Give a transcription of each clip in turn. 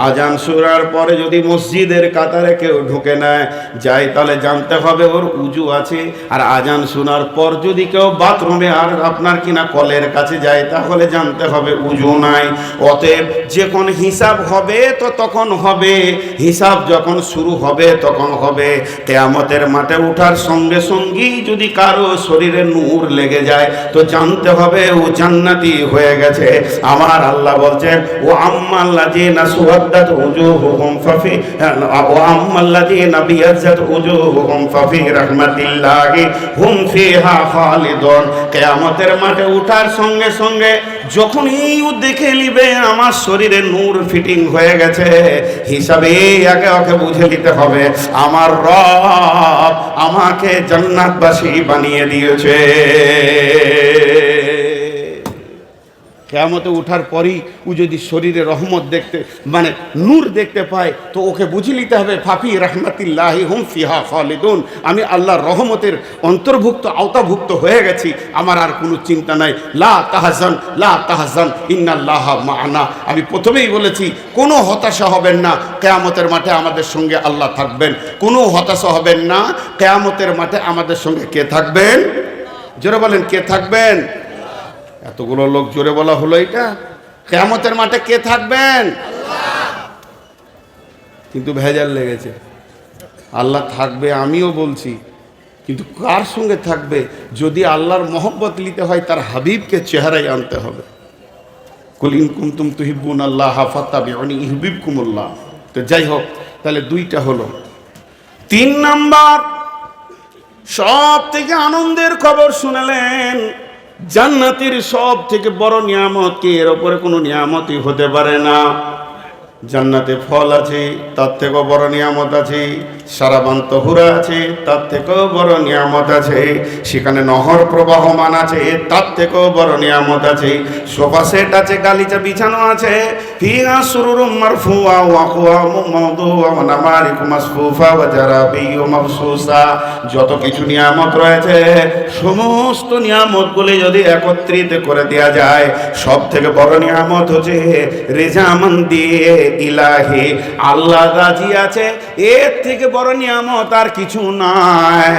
আজান শোনার পরে যদি মসজিদের কাতারে কেউ ঢুকে নেয় যায়, তাহলে জানতে হবে ওর উজু আছে। আর আজান শোনার পর যদি কেউ বাথরুমে আর আপনার কিনা কলের কাছে যায়, তাহলে জানতে হবে উজু নাই। অতএব যখন হিসাব হবে তো তখন হবে, হিসাব যখন শুরু হবে তখন হবে। কিয়ামতের মাঠে ওঠার সঙ্গে সঙ্গেই যদি কারো শরীরে নূর লেগে যায় তো জানতে হবে ও জান্নাতি হয়ে গেছে। আমার আল্লাহ বলছেন, ও আম্মাল্লাযীনা সুওয়াদ্দাত উজুহুহুম ফাফি ওয়া আম্মাল্লাযীনা বিয়াজ্জাত উজুহুহুম ফাফি রাহমাতিল্লাহি হুম ফিহা খালিদুন। কিয়ামতের মাঠে ওঠার সঙ্গে সঙ্গে যখনই ও দেখে নিবে আমার শরীরে নূর ফিটিং হয়ে গেছে, হিসাবে আগে ওকে বুঝে নিতে হবে আমার রব আমাকে জান্নাতবাসী বানিয়ে দিয়েছে। কিয়ামতে ওঠার পরই ও যদি শরীরে রহমত দেখতে মানে নূর দেখতে পায় তো ওকে বুঝে নিতে হবে ফাফি রাহমাতিল্লাহি হুম ফিহা খালিদুন, আমি আল্লাহর রহমতের অন্তর্ভুক্ত আওতাভুক্ত হয়ে গেছি, আমার আর কোনো চিন্তা নাই। লা তাহজান ইন্নাল্লাহা মা'ানা। আমি প্রথমেই বলেছি কোনো হতাশা হবেন না, কিয়ামতের মাঠে আমাদের সঙ্গে আল্লাহ থাকবেন। কোনো হতাশা হবেন না, কিয়ামতের মাঠে আমাদের সঙ্গে কে থাকবেন? জোরে বলেন, কে থাকবেন? এতগুলো লোক জোরে বলা হলো, এটা কিয়ামতের মাঠে কে থাকবেন? কিন্তু ভেজাল লেগেছে। আল্লাহ থাকবে আমিও বলছি, কিন্তু কার সঙ্গে থাকবে? যদি আল্লাহর মহব্বত নিতে হয় তার হাবিবকে চেহারায় আনতে হবে। কুল ইন কুনতুম তুহিব্বুনাল্লাহা ফাত্তাবিউনি ইউহিব্বুকুমুল্লাহ। তো যাই হোক, তাহলে দুইটা হলো। 3 নাম্বার, সব থেকে আনন্দের খবর শুনালেন। জান্নাতের সব থেকে বড় নিয়ামত কি? এর উপরে কোনো নিয়ামতই হতে পারে না। জান্নাতে ফল আছে, তার থেকেও বড় নিয়ামত আছে। সারাবান তহুরা আছে, তার থেকেও বড় নিয়ামত আছে। সেখানে নহর প্রবাহমান আছে, তার থেকেও বড় নিয়ামত আছে। সোফা সেট আছে, গালিচা বিছানো আছে। ফিহা সুরুরুম মারফুআ ওয়া আকওয়ামুম মাওদুআ ওয়া নামারিকু মাসফুফা ওয়া জারাবিয়্যু মাবসুসা। যত কিছু নিয়ামত রয়েছে সমস্ত নিয়ামতগুলি যদি একত্রিত করে দেয়া যায়, সব থেকে বড় নিয়ামত হচ্ছে রেজামান্দি ইলাহি, আল্লাহ রাজি আছে। এর থেকে বড় নিয়ামত আর কিছু নাই।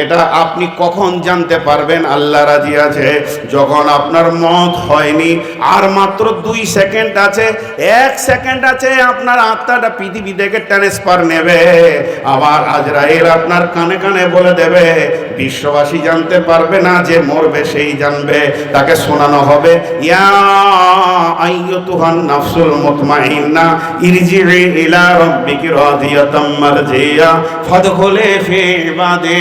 এটা আপনি কখন জানতে পারবেন আল্লাহ রাজি আছে? যখন আপনার মওত হয়নি, আর মাত্র 2 সেকেন্ড আছে, 1 সেকেন্ড আছে, আপনার আত্মাটা পৃথিবী থেকে ট্রান্সফার নেবে। আবার আজরাইল আপনার কানে কানে বলে দেবে। বিশ্ববাসী জানতে পারবে না, যে মরবে সেই জানবে। তাকে শোনানো হবে, ইয়া আইয়ুতুহান নাফসুল মুতমাইন্না ইরজিই ইলা রাব্বিকি রাদিয়াতাম মারজিয়া ফাদখুলি ফি ইবাদি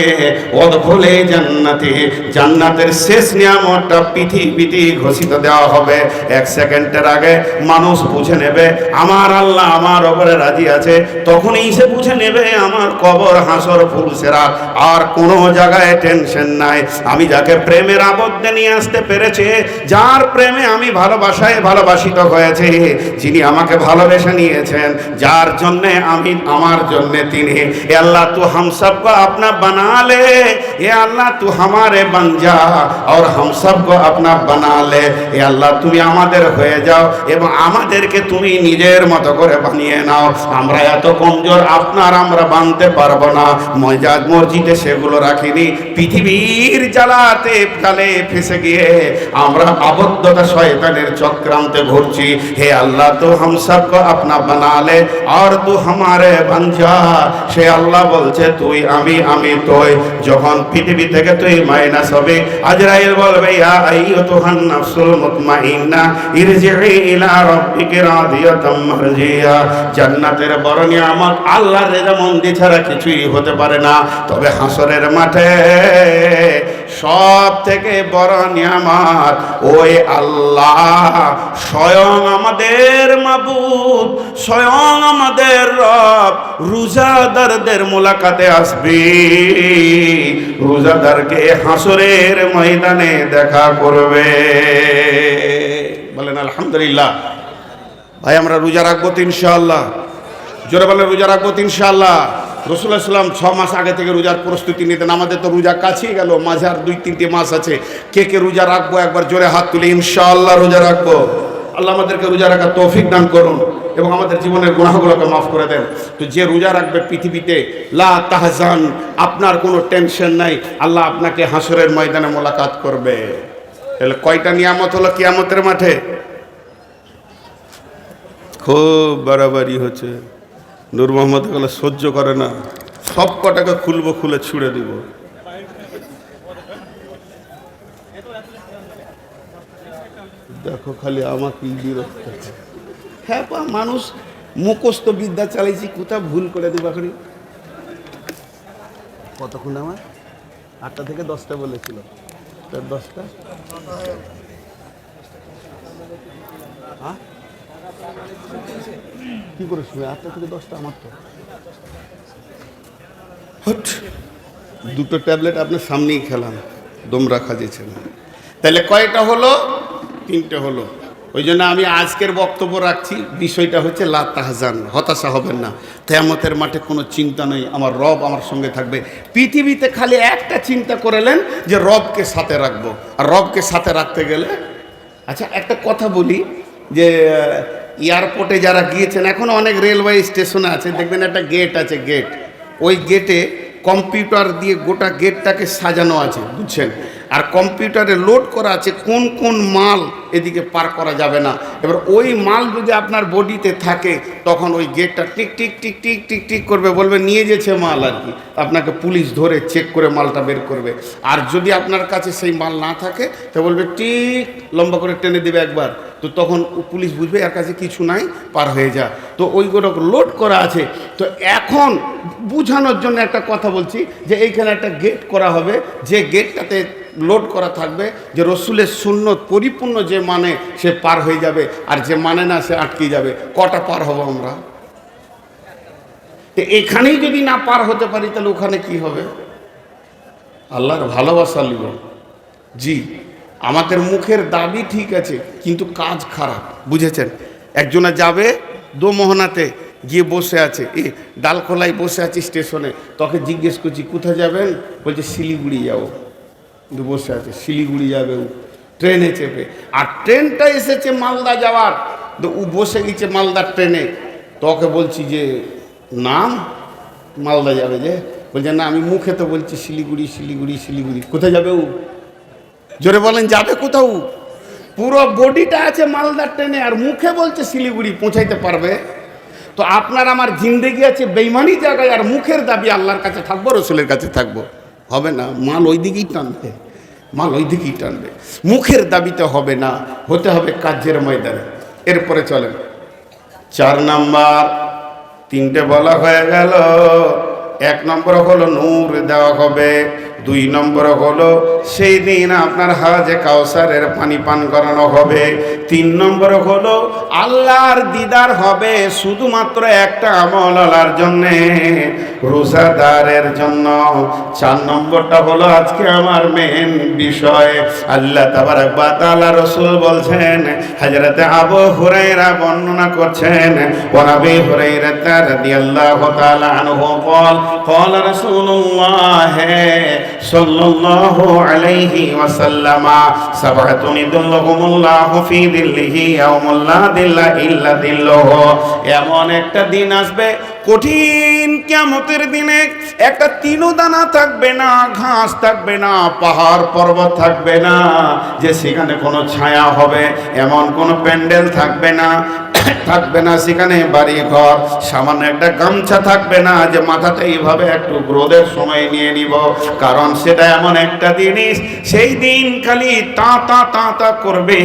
ওয়াদখুলি জান্নাতি। জান্নাতের শেষ নিয়ামতটা পৃথিবীতে ঘোষিত দেওয়া হবে। 1 সেকেন্ডের আগে মানুষ বুঝে নেবে আমার আল্লাহ আমার উপরে রাজি আছে। তখনই সে বুঝে নেবে আমার কবর হাসর ফুলসেরা, আর কোনো জায়গায় টেনশন নাই। আমি যাকে প্রেমের আবদ্ধে নিয়ে আসতে পেরেছি, যার প্রেমে আমি ভালোবাসায় ভালোবাসিত হয়েছে, যিনি আমাকে ভালোবেসে নিয়েছেন, যার জন্য আমি আমার জন্য তিনি। এ আল্লাহ তু हम सबको अपना बना ले, ए अल्लाह तू हमारे बन जा और हम सबको अपना बना ले। এ আল্লাহ তুমি আমাদের হয়ে যাও এবং আমাদেরকে তুমি নিজের মতো করে বানিয়ে নাও। আমরা এত কমজোর, আপনার আমরা বানতে পারবো না। মসজিদে সেগুলো রাখিনি। পৃথিবীর জ্বালাতে জালে ফেসে গিয়ে আমরা আবদ্ধতা শয়তানের চক্রান্তে ঘুরছি। হে আল্লাহ তু हम सबको अपना बना ले और तू हमारे बन जा। সে আল্লাহ বলছে তুই আমি, আমি তুই। যখন পৃথিবী থেকে তুই মাইনাস হবে, আজরাইল বলবে ইয়া আইয়ুতুহান নাফসুল মুতমাইন্না ইরজিই ইলা রাব্বিকি রাদিয়াতাম মারজিয়া। জান্নাতের বড় নিয়ামত আল্লাহর রেজামন্দি ছাড়া কিছুই হতে পারে না। তবে হাসরের মাঠে সব থেকে বড় নিয়ামত ওই আল্লাহ স্বয়ং আমাদের মাবুদ, স্বয়ং আমাদের রব রোজাদারদের মোলাকাতে আসবে। রোজাদারকে হাসরের ময়দানে দেখা করবে। বলেন আলহামদুলিল্লাহ। ভাই আমরা রোজা রাখবো তো ইনশাআল্লাহ? জোরে বলেন, রোজা রাখবো তো ইনশাআল্লাহ? রাসূলুল্লাহ সাল্লাম 6 মাস আগে থেকে রোজার প্রস্তুতি নিতেন। আমাদের তো রোজা কাছেই গেল, মাঝে আর 2-3টে মাস আছে। কে কে রোজা রাখবো একবার জোরে হাত তুলে ইনশাআল্লাহ রোজা রাখবো। আল্লাহ আমাদেরকে রোজা রাখার তৌফিক দান করুন। এবং আমাদের জীবনের গুনাহগুলোকে মাফ করে দেন। তো যে রোজা রাখবে পৃথিবীতে, লা তাহজান, আপনার কোনো টেনশন নাই, আল্লাহ আপনাকে হাসরের ময়দানে মোলাকাত করবে। তাহলে কয়টা নিয়ামত হলো কিয়ামতের মাঠে? খুব বাড়াবাড়ি হচ্ছে। নূর মোহাম্মদ গুলো সহ্য করে না, সব কটাকে খুলবো, খুলে ছুড়ে দিব। দেখো খালি আমাকে বিরক্ত। হ্যাঁ পা, মানুষ মুখস্থ বিদ্যা চালাইছি, কোথাও ভুল করে দেবো এখন। কতক্ষণ আমার 8টা থেকে 10টা বলেছিল, 10টা হ্যাঁ কি করে শুনে? 8টা থেকে 10টা আমার তো দুটো ট্যাবলেট আপনার সামনেই খেলাম, দম রাখা যেছে না। তাহলে কয়টা হলো? 3টে হলো। ওই জন্য আমি আজকের বক্তব্য রাখছি, বিষয়টা হচ্ছে লা তাহজান, হতাশা হবেন না। কিয়ামতের মাঠে কোনো চিন্তা নেই, আমার রব আমার সঙ্গে থাকবে। পৃথিবীতে খালি একটা চিন্তা করেলেন যে রবকে সাথে রাখবো, আর রবকে সাথে রাখতে গেলে, আচ্ছা একটা কথা বলি, যে এয়ারপোর্টে যারা গিয়েছেন, এখন অনেক রেলওয়ে স্টেশনে আছে, দেখবেন একটা গেট আছে, গেট, ওই গেটে কম্পিউটার দিয়ে গোটা গেটটাকে সাজানো আছে, বুঝছেন? আর কম্পিউটারে লোড করা আছে কোন কোন মাল এদিকে পার করা যাবে না। এবার ওই মাল যদি আপনার বডিতে থাকে, তখন ওই গেটটা tick tick tick tick tick tick করবে, বলবে নিয়ে যেছে মাল আর কি, আপনাকে পুলিশ ধরে চেক করে মালটা বের করবে। আর যদি আপনার কাছে সেই মাল না থাকে, তো বলবে টিক, লম্বা করে টেনে দেবে একবার, তো তখন পুলিশ বুঝবে এর কাছে কিছু নাই, পার হয়ে যা। তো ওইগুলো লোড করা আছে। তো এখন বুঝানোর জন্য একটা কথা বলছি, যে এইখানে একটা গেট করা হবে, যে গেটটাতে লোড করা থাকবে যে রসুলের সুন্নত পরিপূর্ণ যে মানে সে পার হয়ে যাবে, আর যে মানে না সে আটকে যাবে। কটা পার হব আমরা? তো এখানেই যদি না পার হতে পারি, তাহলে ওখানে কি হবে? আল্লাহর ভালোবাসা লিব। জি, আমাদের মুখের দাবি ঠিক আছে, কিন্তু কাজ খারাপ, বুঝেছেন? একজনে যাবে দোমোহনাতে, গিয়ে বসে আছে, ডালখোলায় বসে আছে স্টেশনে, তোকে জিজ্ঞেস করছি কোথায় যাবেন, বলছে শিলিগুড়ি যাবো। কিন্তু বসে আছে, শিলিগুড়ি যাবে ও ট্রেনে চেপে, আর ট্রেনটা এসেছে মালদা যাওয়ার, তো ও বসে গেছে মালদার ট্রেনে। তোকে বলছি যে নাম মালদা যাবে, যে বলছে না আমি মুখে তো বলছি শিলিগুড়ি শিলিগুড়ি শিলিগুড়ি। কোথায় যাবে ও? জোরে বলেন, যাবে কোথাও? পুরো বডিটা আছে মালদার ট্রেনে, আর মুখে বলছে শিলিগুড়ি। পৌঁছাইতে পারবে? তো আপনার আমার জিন্দেগি আছে বেইমানি জায়গায়, আর মুখের দাবি আল্লাহর কাছে থাকবো, রসুলের কাছে থাকবো, হবে না। মাল ওই দিকেই টানবে, মাল ওই দিকেই টানবে, মুখের দাবিতে হবে না, হতে হবে কাজের ময়দানে। এরপরে চলেন 4 নাম্বার, 3টে বলা হয়ে গেল। 1 নম্বর হলো নূর দেওয়া হবে, 2 নম্বর হলো সেই দিন আপনার হাজে কাউসারের পানি পান করানো হবে, 3 নম্বর হলো আল্লাহর দিদার হবে শুধুমাত্র একটা আমল আল্লাহর জন্যে, রোজাদারের জন্য। 4 নম্বরটা হলো আজকে আমার মেন বিষয়। আল্লাহ তাবারক ওয়া তাআলা রাসূল বলছেন, হযরত আবু হুরায়রা বর্ণনা করছেন, ওয়া আবি হুরায়রা রাদিয়াল্লাহু তাআলা আনহু قال قال رسول الله صلى الله عليه وسلم سبعة يظلهم الله في ظله يوم لا ظل إلا ظله। এমন একটা দিন আসবে, কঠিন কিয়ামতের দিনে, একটা তিনও দানা থাকবে না, ঘাস থাকবে না, পাহাড় পর্বত থাকবে না, যে সেখানে কোনো ছায়া হবে, এমন কোনো প্যান্ডেল থাকবে না, থাকবে না সেখানে বাড়ি ঘর, সামান্য একটা গামছা থাকবে না যে মাথাতে এইভাবে একটু রোদের সময় নিয়ে নিব। কারণ সেটা এমন একটা জিনিস, সেই দিন খালি তা করবে,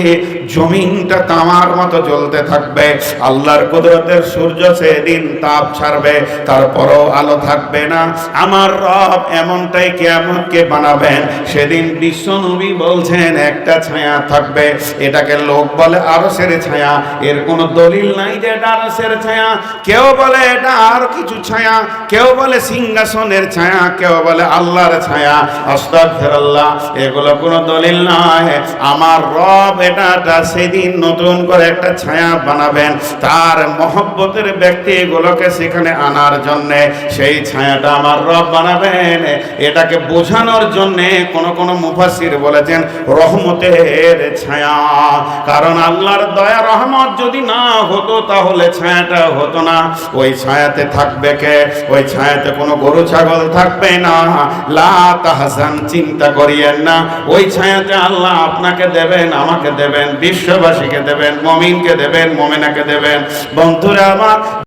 জমিনটা তামার মতো জ্বলতে থাকবে। আল্লাহর কুদরতের সূর্য সেদিন তাপ ছাড়বে, তারপরও আলো থাকবে না। আমার রব এমনটাই কিয়ামতকে বানাবেন, সেদিন বিশ্ব নবী বলছেন একটা ছায়া থাকবে, এটাকে লোক বলে আরশের ছায়া। এর কোনো দলিল নাই যে এটা আরশের ছায়া, কেউ বলে এটা আর কিছু ছায়া, কেউ বলে সিংহাসনের ছায়া, কেউ বলে আল্লাহর ছায়া। আস্তাগফিরুল্লাহ, এগুলো কোনো দলিল নয়। আমার রব এটা সেদিন নতুন করে একটা ছায়া বানাবেন, তার মহব্বতের ব্যক্তি এগুলোকে এখানে আনার জন্যে, সেই ছায়াটা আমার রব বানাবেন। এটাকে বোঝানোর জন্যে কোন মুফাসসির বলেছেন রহমতের ছায়া। কারণ আল্লাহর দয়া রহমত যদি না হতো তাহলে ছায়াটা হতো না। ওই ছায়াতে থাকবে কে? ওই ছায়াতে কোনো গরু ছাগল থাকবে না। লা তাহজান, চিন্তা করিয়েন না। ওই ছায়াতে আল্লাহ আপনাকে দেবেন, আমাকে দেবেন, বিশ্ববাসীকে দেবেন, মুমিনকে দেবেন, মুমিনাকে দেবেন। বন্ধুরা আমার,